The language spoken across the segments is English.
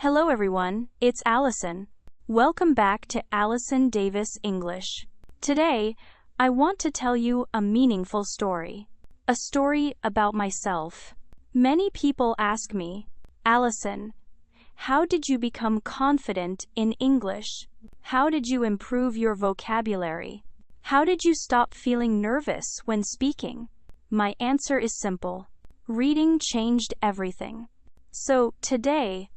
Hello everyone, it's Allison. Welcome back to Allison Davis English. Today, I want to tell you a meaningful story. A story about myself. Many people ask me, Allison, how did you become confident in English? How did you improve your vocabulary? How did you stop feeling nervous when speaking? My answer is simple. Reading changed everything. So, today,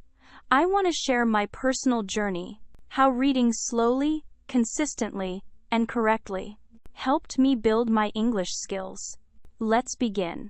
I want to share my personal journey, how reading slowly, consistently, and correctly helped me build my English skills. Let's begin.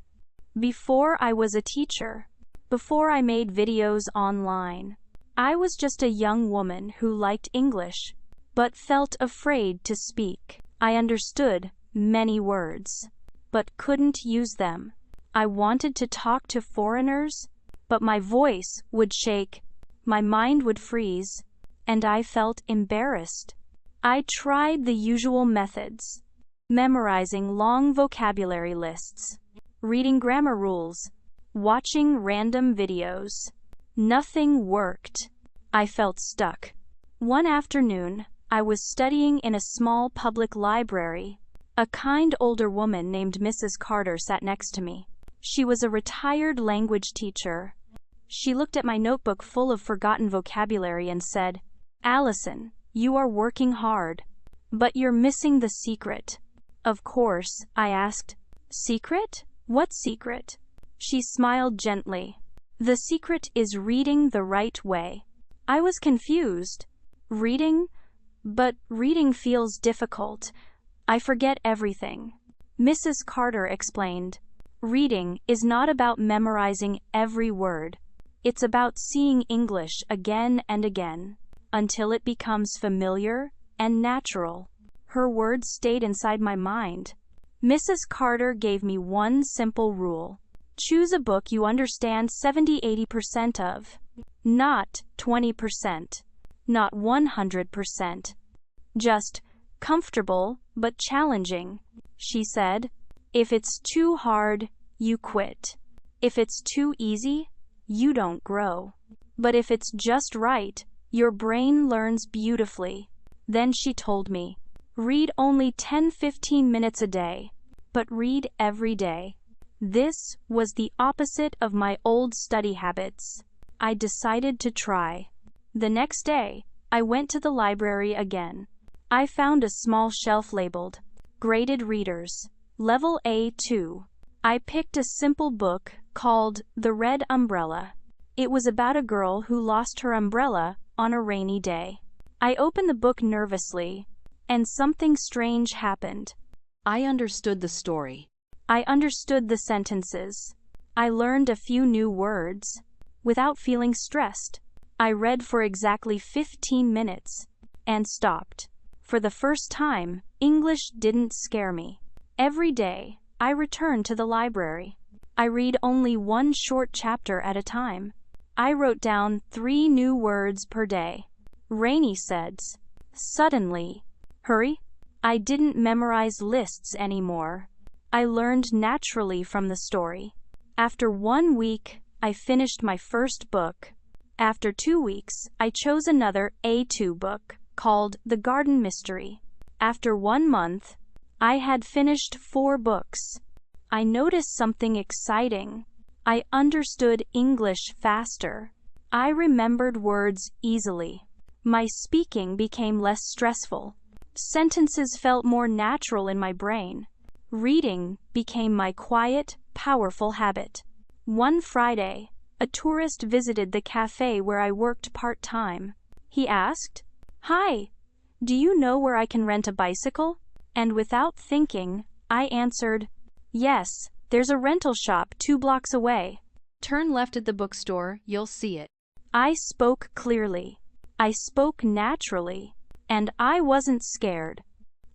Before I was a teacher, before I made videos online, I was just a young woman who liked English, but felt afraid to speak. I understood many words, but couldn't use them. I wanted to talk to foreigners, but my voice would shake, my mind would freeze, and I felt embarrassed. I tried the usual methods, memorizing long vocabulary lists, reading grammar rules, watching random videos. Nothing worked. I felt stuck. One afternoon, I was studying in a small public library. A kind older woman named Mrs. Carter sat next to me. She was a retired language teacher. She looked at my notebook full of forgotten vocabulary and said, Allison, you are working hard, but you're missing the secret. Of course, I asked, secret? What secret? She smiled gently. The secret is reading the right way. I was confused. Reading? But reading feels difficult. I forget everything. Mrs. Carter explained, reading is not about memorizing every word. It's about seeing English again and again, until it becomes familiar and natural. Her words stayed inside my mind. Mrs. Carter gave me one simple rule. Choose a book you understand 70–80% of. Not 20%. Not 100%. Just comfortable but challenging. She said, if it's too hard, you quit. If it's too easy, you don't grow. But if it's just right, your brain learns beautifully. Then she told me, read only 10–15 minutes a day, but read every day. This was the opposite of my old study habits. I decided to try. The next day, I went to the library again. I found a small shelf labeled, Graded Readers, Level A2. I picked a simple book called The Red Umbrella. It was about a girl who lost her umbrella on a rainy day. I opened the book nervously, and something strange happened. I understood the story. I understood the sentences. I learned a few new words. Without feeling stressed, I read for exactly 15 minutes and stopped. For the first time, English didn't scare me. Every day, I return to the library. I read only one short chapter at a time. I wrote down 3 new words per day. Rainy seds. Suddenly. Hurry. I didn't memorize lists anymore. I learned naturally from the story. After 1 week, I finished my first book. After 2 weeks, I chose another A2 book called The Garden Mystery. After 1 month, I had finished 4 books. I noticed something exciting. I understood English faster. I remembered words easily. My speaking became less stressful. Sentences felt more natural in my brain. Reading became my quiet, powerful habit. One Friday, a tourist visited the cafe where I worked part-time. He asked, Hi, do you know where I can rent a bicycle? And without thinking, I answered, Yes, there's a rental shop 2 blocks away. Turn left at the bookstore, you'll see it. I spoke clearly. I spoke naturally. And I wasn't scared.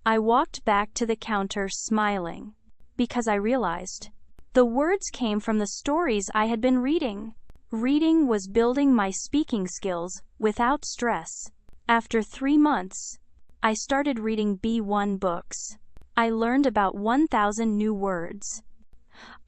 I walked back to the counter smiling, because I realized the words came from the stories I had been reading. Reading was building my speaking skills without stress. After 3 months, I started reading B1 books. I learned about 1,000 new words.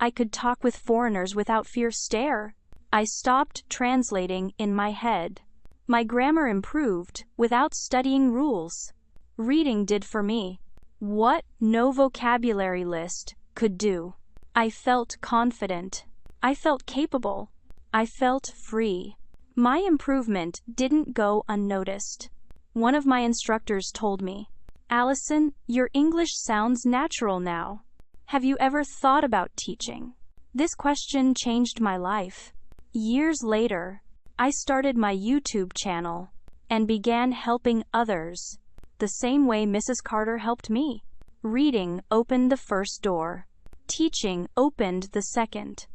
I could talk with foreigners without fear stare. I stopped translating in my head. My grammar improved without studying rules. Reading did for me what no vocabulary list could do. I felt confident. I felt capable. I felt free. My improvement didn't go unnoticed. One of my instructors told me, "Allison, your English sounds natural now. Have you ever thought about teaching?" This question changed my life. Years later, I started my YouTube channel and began helping others the same way Mrs. Carter helped me. Reading opened the first door. Teaching opened the second.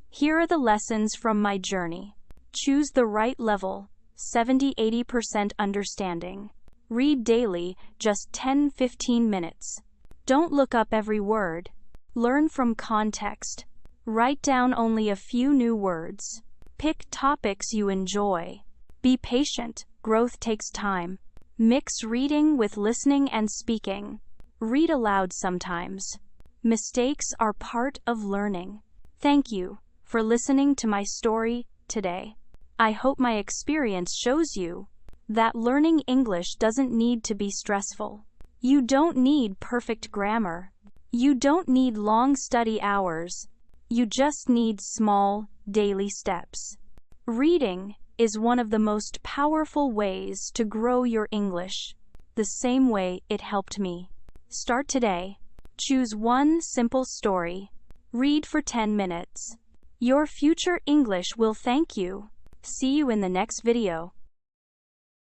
Here are the lessons from my journey. Choose the right level, 70–80% understanding. Read daily, just 10–15 minutes. Don't look up every word. Learn from context. Write down only a few new words. Pick topics you enjoy. Be patient. Growth takes time. Mix reading with listening and speaking. Read aloud sometimes. Mistakes are part of learning. Thank you for listening to my story today. I hope my experience shows you that learning English doesn't need to be stressful. You don't need perfect grammar. You don't need long study hours. You just need small, daily steps. Reading is one of the most powerful ways to grow your English, the same way it helped me. Start today. Choose one simple story. Read for 10 minutes. Your future English will thank you. See you in the next video.